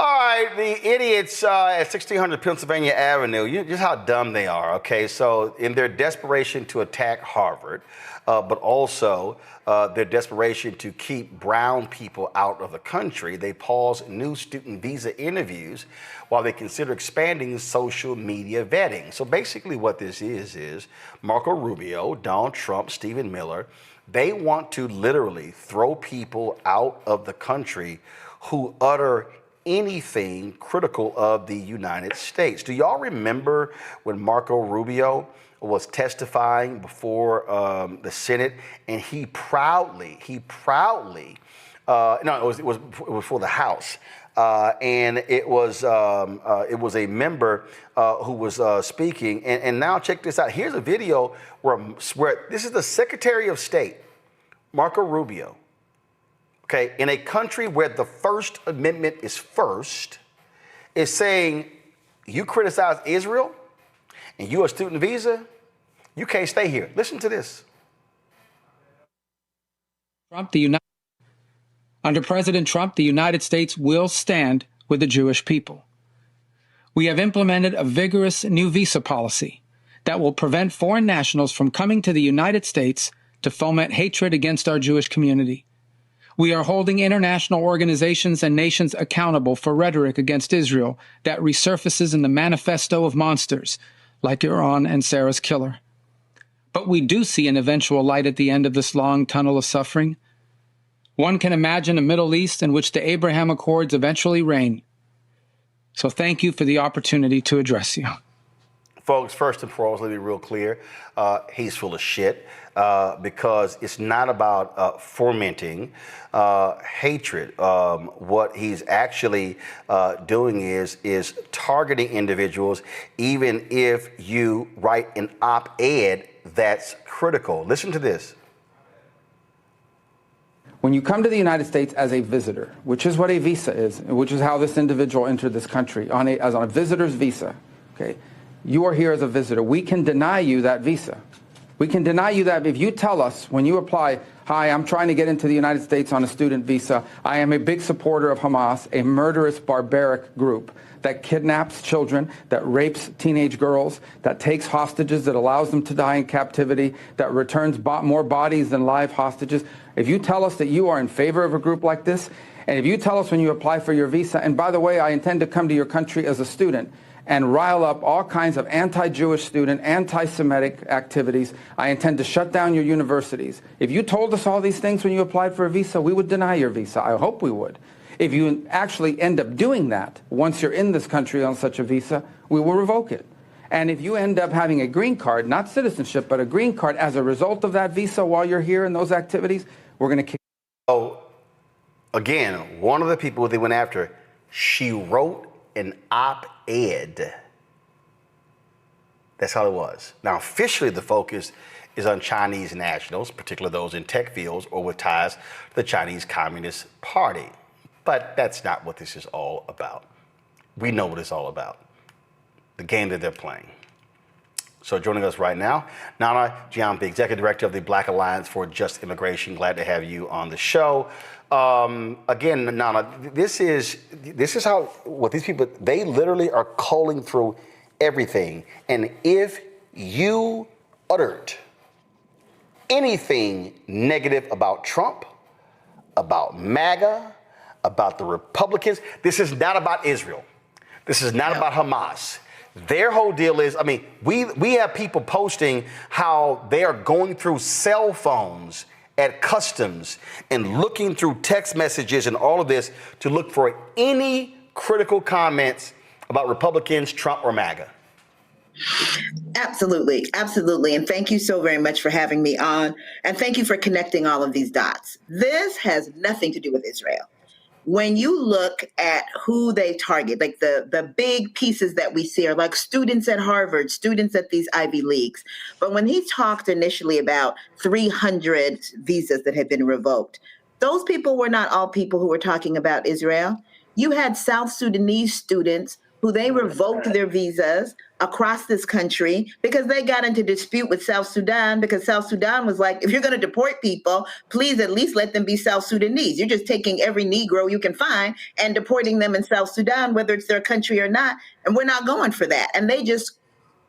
All right, the idiots at 1600 Pennsylvania Avenue, just how dumb they are, okay? So in their desperation to attack Harvard, but also their desperation to keep brown people out of the country, they pause new student visa interviews while they consider expanding social media vetting. So basically what this is Marco Rubio, Donald Trump, Stephen Miller, they want to literally throw people out of the country who utter anything critical of the United States. Do y'all remember when Marco Rubio was testifying before the Senate, and he proudly, no, it was for the House, and it was a member who was speaking, and now check this out. Here's a video where this is the Secretary of State, Marco Rubio. Okay, in a country where the First Amendment is first, is saying you criticize Israel and you a student visa, you can't stay here. Listen to this. Under President Trump, the United States will stand with the Jewish people. We have implemented a vigorous new visa policy that will prevent foreign nationals from coming to the United States to foment hatred against our Jewish community. We are holding international organizations and nations accountable for rhetoric against Israel that resurfaces in the manifesto of monsters like Iran and Sarah's killer. But we do see an eventual light at the end of this long tunnel of suffering. One can imagine a Middle East in which the Abraham Accords eventually reign. So thank you for the opportunity to address you. Folks, first and foremost, let me be real clear. He's full of shit because it's not about fomenting hatred. What he's actually doing is targeting individuals, even if you write an op-ed that's critical. Listen to this. When you come to the United States as a visitor, which is what a visa is, which is how this individual entered this country, as on a visitor's visa, okay? You are here as a visitor. We can deny you that visa. We can deny you that if you tell us when you apply, hi, I'm trying to get into the United States on a student visa. I am a big supporter of Hamas, a murderous, barbaric group that kidnaps children, that rapes teenage girls, that takes hostages, that allows them to die in captivity, that returns more bodies than live hostages. If you tell us that you are in favor of a group like this, and if you tell us when you apply for your visa, and by the way, I intend to come to your country as a student, and rile up all kinds of anti-Jewish student, anti-Semitic activities. I intend to shut down your universities. If you told us all these things when you applied for a visa, we would deny your visa. I hope we would. If you actually end up doing that, once you're in this country on such a visa, we will revoke it. And if you end up having a green card, not citizenship, but a green card as a result of that visa while you're here in those activities, we're going to kick. So, again, one of the people they went after, she wrote an op-ed. That's how it was. Now, officially, the focus is on Chinese nationals, particularly those in tech fields or with ties to the Chinese Communist Party. But that's not what this is all about. We know what it's all about. The game that they're playing. So joining us right now, Nana Gyamfi, Executive Director of the Black Alliance for Just Immigration. Glad to have you on the show. Again, Nana, this is how what these people, they literally are culling through everything. And if you uttered anything negative about Trump, about MAGA, about the Republicans, this is not about Israel. This is not about Hamas. Their whole deal is, I mean, we have people posting how they are going through cell phones at customs and looking through text messages and all of this to look for any critical comments about Republicans, Trump, or MAGA. Absolutely. Absolutely. And thank you so very much for having me on. And thank you for connecting all of these dots. This has nothing to do with Israel. When you look at who they target, like the big pieces that we see are like students at Harvard, students at these Ivy Leagues. But when he talked initially about 300 visas that had been revoked, those people were not all people who were talking about Israel. You had South Sudanese students who they revoked their visas across this country because they got into dispute with South Sudan, because South Sudan was like, if you're going to deport people, please at least let them be South Sudanese. You're just taking every Negro you can find and deporting them in South Sudan, whether it's their country or not. And we're not going for that. And they just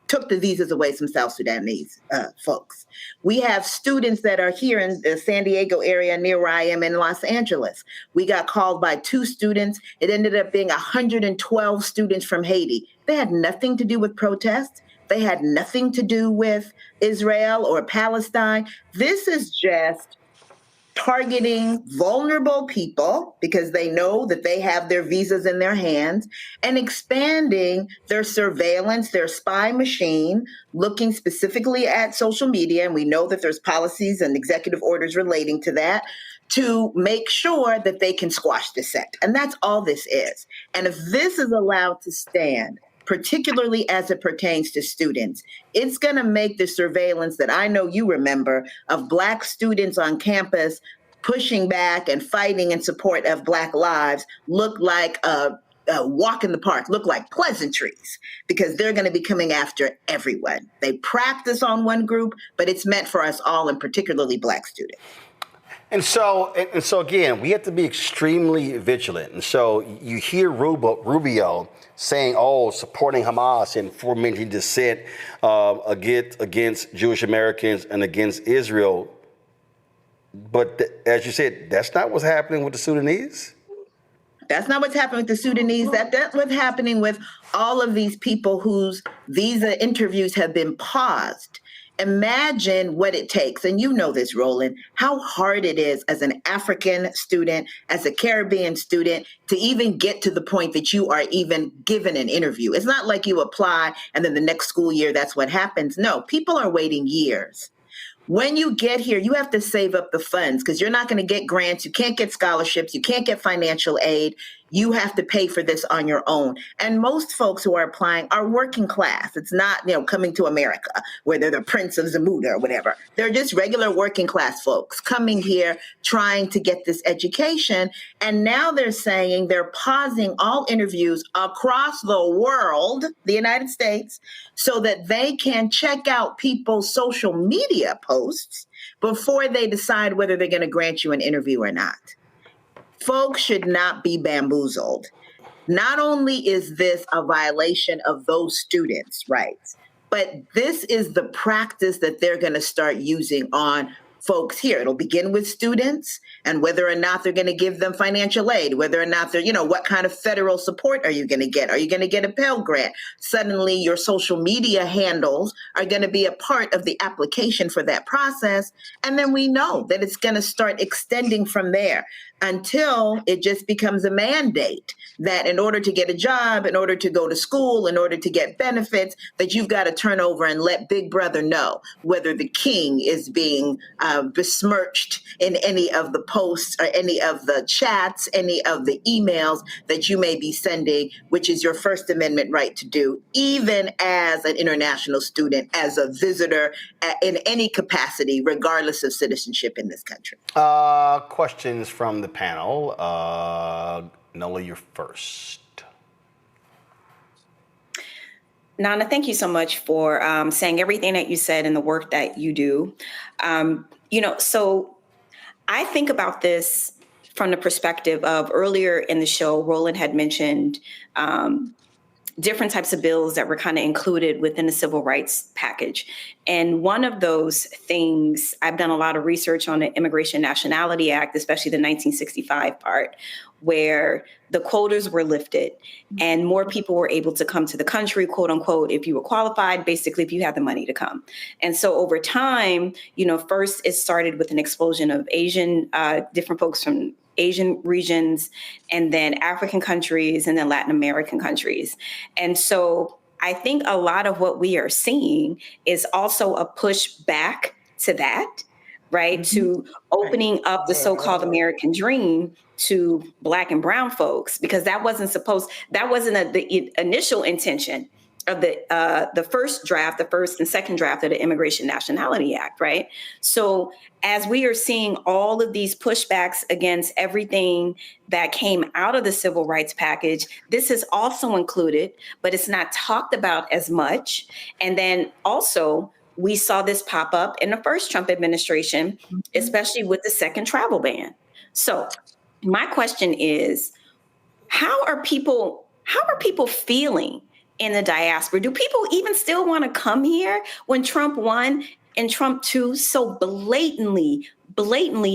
took the visas away from South Sudanese folks. We have students that are here in the San Diego area near where I am in Los Angeles. We got called by 2 students. It ended up being 112 students from Haiti. They had nothing to do with protests. They had nothing to do with Israel or Palestine. This is just targeting vulnerable people because they know that they have their visas in their hands, and expanding their surveillance, their spy machine, looking specifically at social media. And we know that there's policies and executive orders relating to that, to make sure that they can squash dissent. And that's all this is. And if this is allowed to stand, particularly as it pertains to students, it's going to make the surveillance that I know you remember of Black students on campus pushing back and fighting in support of Black lives look like a walk in the park, look like pleasantries, because they're going to be coming after everyone. They practice on one group, but it's meant for us all, and particularly Black students. And so again, we have to be extremely vigilant. And so you hear Rubio saying, supporting Hamas and fomenting dissent against Jewish Americans and against Israel. But as you said, that's not what's happening with the Sudanese. That's not what's happening with the Sudanese. That's what's happening with all of these people whose visa interviews have been paused. Imagine what it takes, and you know this, Roland, how hard it is as an African student, as a Caribbean student, to even get to the point that you are even given an interview. It's not like you apply and then the next school year, that's what happens. No, people are waiting years. When you get here, you have to save up the funds because you're not going to get grants. You can't get scholarships. You can't get financial aid. You have to pay for this on your own. And most folks who are applying are working class. It's not, coming to America where they're the Prince of Zamuda or whatever. They're just regular working class folks coming here trying to get this education. And now they're saying they're pausing all interviews across the world, the United States, so that they can check out people's social media posts before they decide whether they're going to grant you an interview or not. Folks should not be bamboozled. Not only is this a violation of those students' rights, but this is the practice that they're going to start using on folks here. It'll begin with students and whether or not they're going to give them financial aid, whether or not they're, what kind of federal support are you going to get? Are you going to get a Pell Grant? Suddenly your social media handles are going to be a part of the application for that process. And then we know that it's going to start extending from there until it just becomes a mandate that in order to get a job, in order to go to school, in order to get benefits, that you've got to turn over and let Big Brother know whether the king is being besmirched in any of the posts or any of the chats, any of the emails that you may be sending, which is your First Amendment right to do, even as an international student, as a visitor in any capacity, regardless of citizenship in this country. Questions from the panel. Nola, you're first. Nana, thank you so much for saying everything that you said and the work that you do. So I think about this from the perspective of earlier in the show, Roland had mentioned different types of bills that were kind of included within the civil rights package. And one of those things, I've done a lot of research on the Immigration Nationality Act, especially the 1965 part, where the quotas were lifted and more people were able to come to the country, quote unquote, if you were qualified, basically if you had the money to come. And so over time, first it started with an explosion of different folks from Asian regions, and then African countries, and then Latin American countries. And so I think a lot of what we are seeing is also a push back to that, right? Mm-hmm. To opening up the so-called American dream to Black and brown folks, because that wasn't the initial intention the first draft, the first and second draft of the Immigration Nationality Act, right? So as we are seeing all of these pushbacks against everything that came out of the civil rights package, this is also included, but it's not talked about as much. And then also, we saw this pop up in the first Trump administration, especially with the second travel ban. So my question is, how are people feeling in the diaspora? Do people even still want to come here when Trump 1 and Trump 2 so blatantly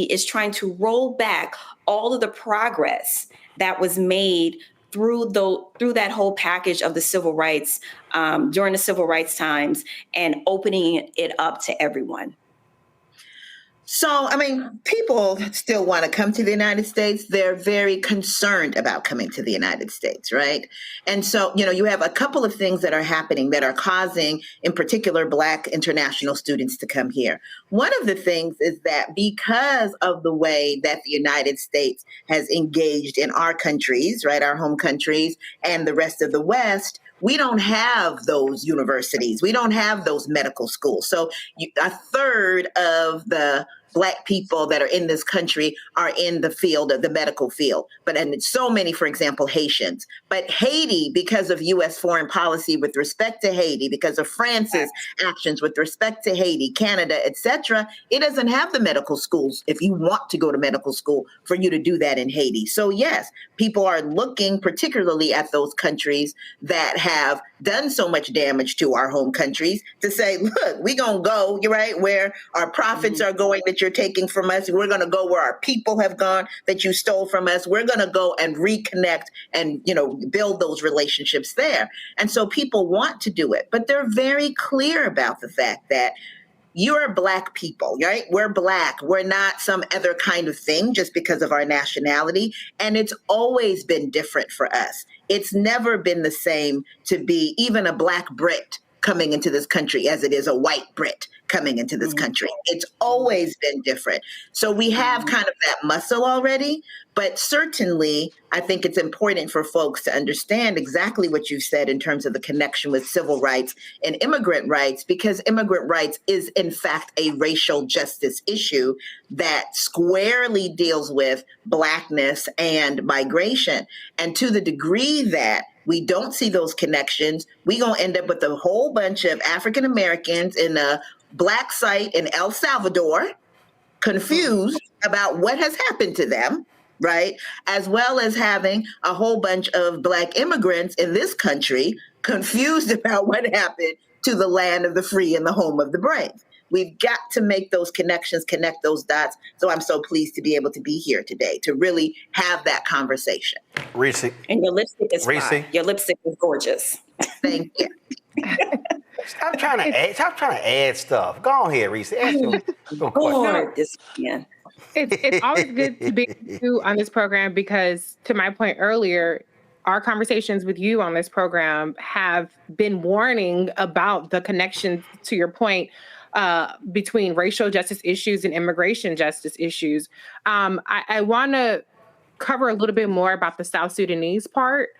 is trying to roll back all of the progress that was made through that whole package of the civil rights during the civil rights times and opening it up to everyone? So, I mean, people still want to come to the United States. They're very concerned about coming to the United States, right? And so, you have a couple of things that are happening that are causing, in particular, Black international students to come here. One of the things is that because of the way that the United States has engaged in our countries, right, our home countries, and the rest of the West, we don't have those universities. We don't have those medical schools. So a third of the Black people that are in this country are in the field of the medical field. And so many, for example, Haitians. But Haiti, because of U.S. foreign policy with respect to Haiti, because of France's actions with respect to Haiti, Canada, etc., it doesn't have the medical schools if you want to go to medical school for you to do that in Haiti. So yes, people are looking particularly at those countries that have done so much damage to our home countries to say, look, we're going to go, you're right, where our profits are going that you're taking from us. We're going to go where our people have gone that you stole from us. We're going to go and reconnect and, build those relationships there. And so people want to do it, but they're very clear about the fact that you're Black people, right? We're Black. We're not some other kind of thing just because of our nationality. And it's always been different for us. It's never been the same to be even a Black Brit coming into this country as it is a white Brit coming into this country. It's always been different. So we have kind of that muscle already, but certainly I think it's important for folks to understand exactly what you said in terms of the connection with civil rights and immigrant rights, because immigrant rights is in fact a racial justice issue that squarely deals with Blackness and migration. And to the degree that we don't see those connections, we're going to end up with a whole bunch of African Americans in a Black site in El Salvador, confused about what has happened to them, right? As well as having a whole bunch of Black immigrants in this country confused about what happened to the land of the free and the home of the brave. We've got to make those connections, connect those dots. So I'm so pleased to be able to be here today to really have that conversation. Reese. And your lipstick is fine. Your lipstick is gorgeous. Thank you. Stop trying to add stuff. Go on here, Reese. Ask your question. It's always good to be with you on this program because, to my point earlier, our conversations with you on this program have been warning about the connection, to your point, between racial justice issues and immigration justice issues. I want to cover a little bit more about the South Sudanese part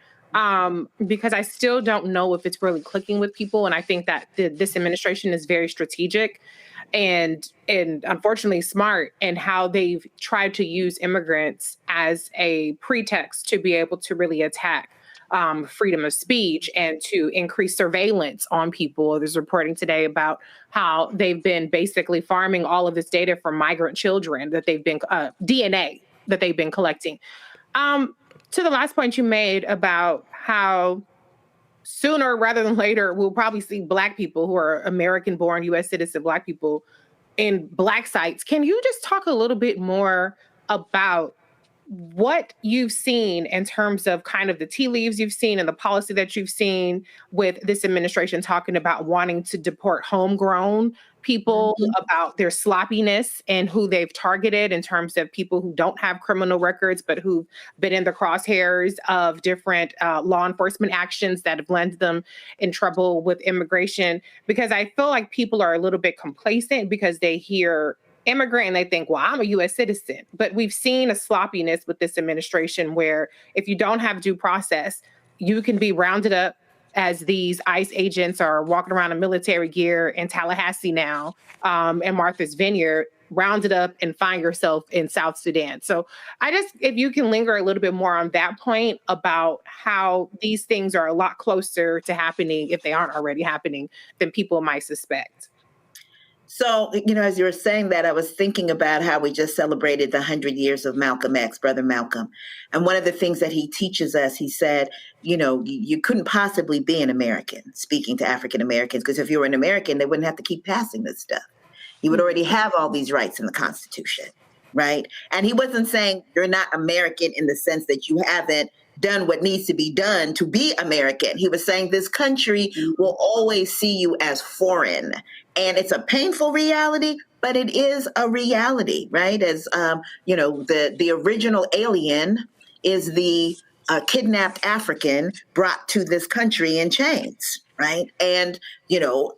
because I still don't know if it's really clicking with people. And I think that this administration is very strategic and unfortunately smart in how they've tried to use immigrants as a pretext to be able to really attack freedom of speech and to increase surveillance on people. There's reporting today about how they've been basically farming all of this data from migrant children that they've been DNA that they've been collecting. To the last point you made about how sooner rather than later, we'll probably see Black people who are American-born U.S. citizen Black people in Black sites. Can you just talk a little bit more about what you've seen in terms of kind of the tea leaves you've seen and the policy that you've seen with this administration talking about wanting to deport homegrown people, about their sloppiness and who they've targeted in terms of people who don't have criminal records, but who've been in the crosshairs of different law enforcement actions that have landed them in trouble with immigration? Because I feel like people are a little bit complacent because they hear immigrant and they think, well, I'm a U.S. citizen. But we've seen a sloppiness with this administration where if you don't have due process, you can be rounded up as these ICE agents are walking around in military gear in Tallahassee now, and Martha's Vineyard, rounded up and find yourself in South Sudan. So if you can linger a little bit more on that point about how these things are a lot closer to happening, if they aren't already happening, than people might suspect. So, as you were saying that, I was thinking about how we just celebrated the 100 years of Malcolm X, Brother Malcolm. And one of the things that he teaches us, he said, you couldn't possibly be an American, speaking to African Americans, because if you were an American, they wouldn't have to keep passing this stuff. You would already have all these rights in the Constitution, right? And he wasn't saying you're not American in the sense that you haven't done what needs to be done to be American. He was saying this country will always see you as foreign. And it's a painful reality, but it is a reality, right? As, the original alien is the kidnapped African brought to this country in chains, right? And,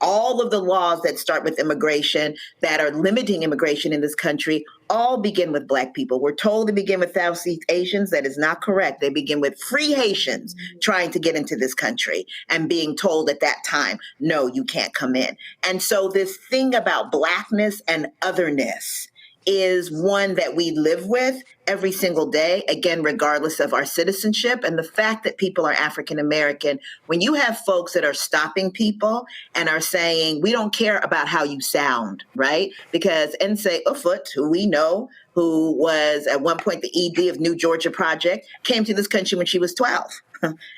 all of the laws that start with immigration that are limiting immigration in this country all begin with Black people. We're told to begin with Southeast Asians. That is not correct. They begin with free Haitians trying to get into this country and being told at that time, no, you can't come in. And so this thing about Blackness and otherness is one that we live with every single day, again, regardless of our citizenship. And the fact that people are African American, when you have folks that are stopping people and are saying, we don't care about how you sound, right? Because Nsé Ufot, who we know, who was at one point the ED of New Georgia Project, came to this country when she was 12.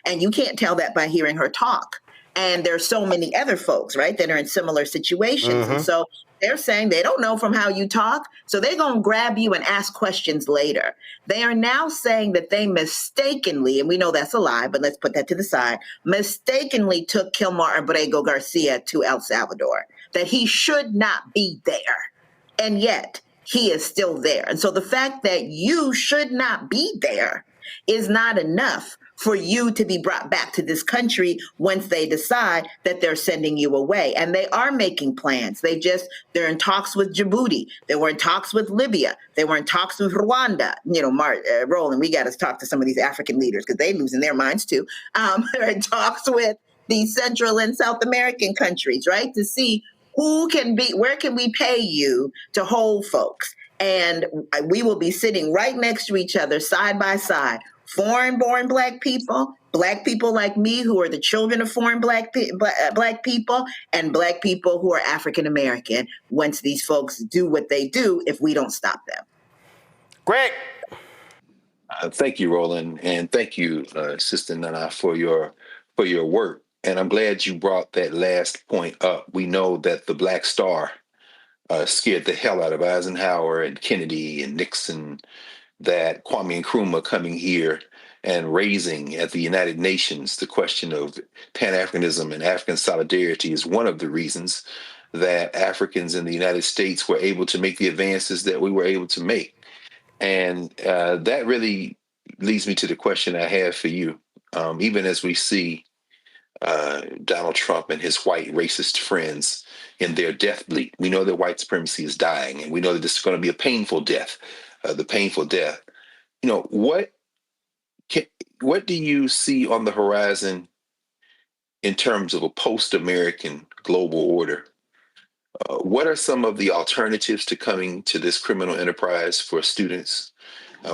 And you can't tell that by hearing her talk. And there's so many other folks, right, that are in similar situations. And so they're saying they don't know from how you talk, so they're going to grab you and ask questions later. They are now saying that they mistakenly, and we know that's a lie, but let's put that to the side, mistakenly took Kilmar Abrego Garcia to El Salvador, that he should not be there. And yet he is still there. And so the fact that you should not be there is not enough for you to be brought back to this country once they decide that they're sending you away. And they are making plans. They're in talks with Djibouti. They were in talks with Libya. They were in talks with Rwanda. Roland, we got to talk to some of these African leaders because they're losing their minds too. They're in talks with the Central and South American countries, right? To see where can we pay you to hold folks? And we will be sitting right next to each other, side by side, foreign-born Black people like me who are the children of foreign Black people, and Black people who are African American once these folks do what they do if we don't stop them. Greg. Thank you, Roland, and thank you, Sister Nana, for your work. And I'm glad you brought that last point up. We know that the Black Star scared the hell out of Eisenhower and Kennedy and Nixon, that Kwame Nkrumah coming here and raising at the United Nations the question of Pan-Africanism and African solidarity is one of the reasons that Africans in the United States were able to make the advances that we were able to make. And that really leads me to the question I have for you. Even as we see Donald Trump and his white racist friends in their death bleed, we know that white supremacy is dying, and we know that this is going to be a painful death. The painful death. What do you see on the horizon in terms of a post-American global order? What are some of the alternatives to coming to this criminal enterprise for students?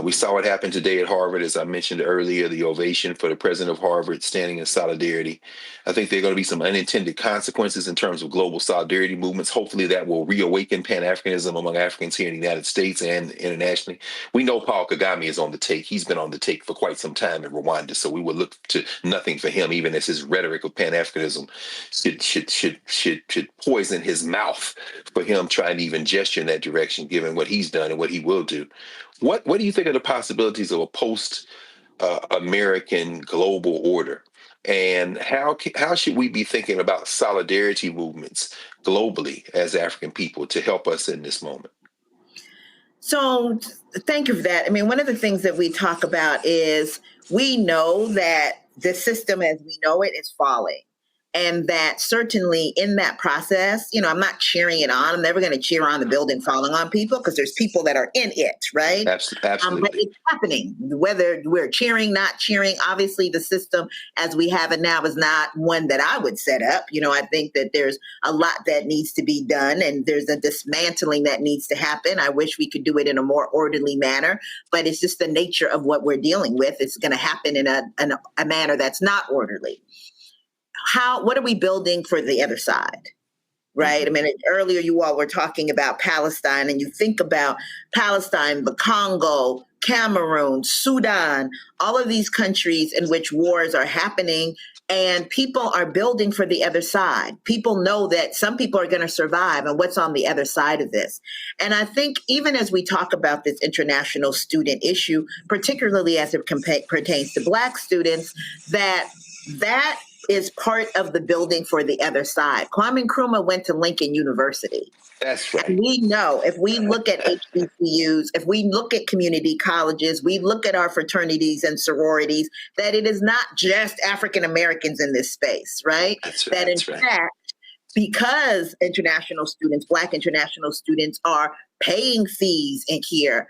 We saw what happened today at Harvard, as I mentioned earlier, the ovation for the president of Harvard standing in solidarity. I think there are going to be some unintended consequences in terms of global solidarity movements. Hopefully that will reawaken Pan-Africanism among Africans here in the United States and internationally. We know Paul Kagame is on the take. He's been on the take for quite some time in Rwanda, so we would look to nothing for him, even as his rhetoric of Pan-Africanism should poison his mouth for him trying to even gesture in that direction, given what he's done and what he will do. What do you think of the possibilities of a post-American global order? And how should we be thinking about solidarity movements globally as African people to help us in this moment? So thank you for that. I mean, one of the things that we talk about is we know that the system as we know it is falling. And that certainly in that process, I'm not cheering it on. I'm never going to cheer on the building falling on people because there's people that are in it, right? Absolutely. But it's happening. Whether we're cheering, not cheering, obviously the system as we have it now is not one that I would set up. I think that there's a lot that needs to be done and there's a dismantling that needs to happen. I wish we could do it in a more orderly manner, but it's just the nature of what we're dealing with. It's going to happen in a manner that's not orderly. What are we building for the other side? Right. I mean, earlier you all were talking about Palestine, and you think about Palestine, the Congo, Cameroon, Sudan, all of these countries in which wars are happening, and people are building for the other side. People know that some people are going to survive and what's on the other side of this. And I think even as we talk about this international student issue, particularly as it pertains to Black students, that is part of the building for the other side. Kwame Nkrumah went to Lincoln University. That's right. And we know if we look at HBCUs, if we look at community colleges, we look at our fraternities and sororities, that it is not just African Americans in this space, right? That's right. That in fact, because international students, Black international students are paying fees in here,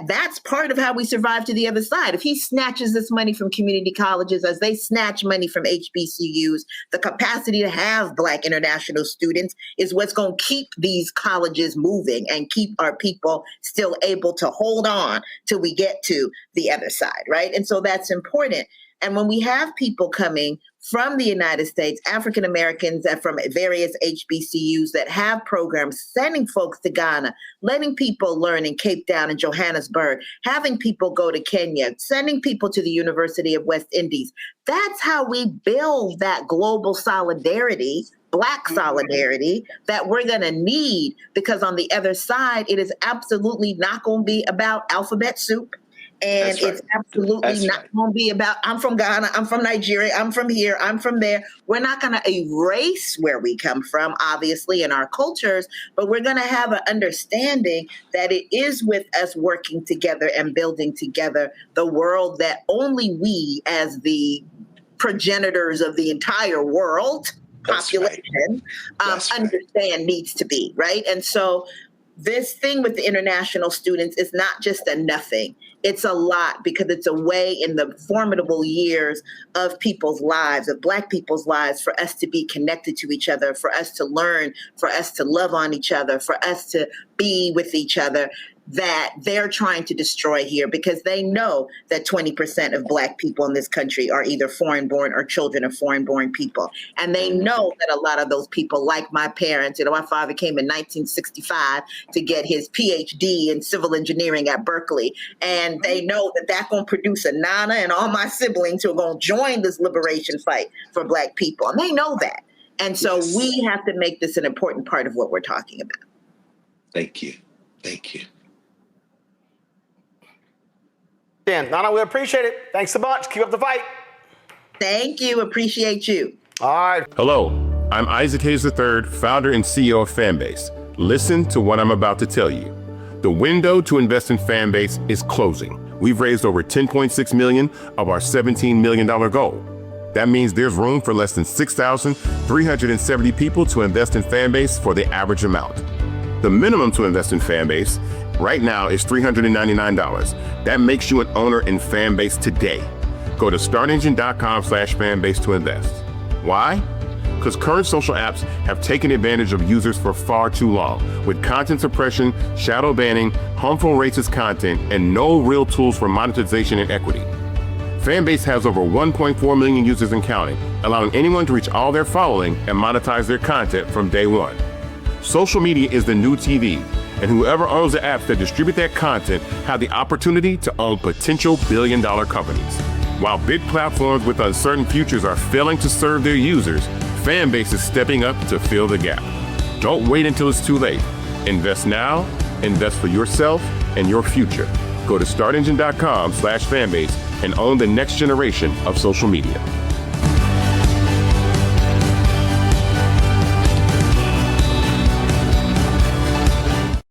that's part of how we survive to the other side. If he snatches this money from community colleges as they snatch money from HBCUs, the capacity to have Black international students is what's going to keep these colleges moving and keep our people still able to hold on till we get to the other side, right? And so that's important. And when we have people coming from the United States, African Americans from various HBCUs that have programs, sending folks to Ghana, letting people learn in Cape Town and Johannesburg, having people go to Kenya, sending people to the University of West Indies. That's how we build that global solidarity, Black solidarity that we're going to need, because on the other side, it is absolutely not going to be about alphabet soup. And it's absolutely not going to be about, I'm from Ghana, I'm from Nigeria, I'm from here, I'm from there. We're not going to erase where we come from, obviously, in our cultures, but we're going to have an understanding that it is with us working together and building together the world that only we, as the progenitors of the entire world population, understand needs to be, right? And so this thing with the international students is not just a nothing. It's a lot, because it's a way in the formidable years of people's lives, of Black people's lives, for us to be connected to each other, for us to learn, for us to love on each other, for us to be with each other, that they're trying to destroy here, because they know that 20% of Black people in this country are either foreign-born or children of foreign-born people. And they know that a lot of those people, like my parents, my father came in 1965 to get his PhD in civil engineering at Berkeley. And they know that that's going to produce a Nana and all my siblings who are going to join this liberation fight for Black people. And they know that. And so we have to make this an important part of what we're talking about. Thank you. Thank you. Nana, we appreciate it. Thanks so much. Keep up the fight. Thank you. Appreciate you. All right. Hello, I'm Isaac Hayes III, founder and CEO of Fanbase. Listen to what I'm about to tell you. The window to invest in Fanbase is closing. We've raised over $10.6 million of our $17 million goal. That means there's room for less than 6,370 people to invest in Fanbase for the average amount. The minimum to invest in Fanbase right now is $399. That makes you an owner in Fanbase today. Go to startengine.com/fanbase to invest. Why? Because current social apps have taken advantage of users for far too long, with content suppression, shadow banning, harmful racist content, and no real tools for monetization and equity. Fanbase has over 1.4 million users and counting, allowing anyone to reach all their following and monetize their content from day one. Social media is the new TV, and whoever owns the apps that distribute that content have the opportunity to own potential billion-dollar companies. While big platforms with uncertain futures are failing to serve their users, Fanbase is stepping up to fill the gap. Don't wait until it's too late. Invest now, invest for yourself and your future. Go to startengine.com/fanbase and own the next generation of social media.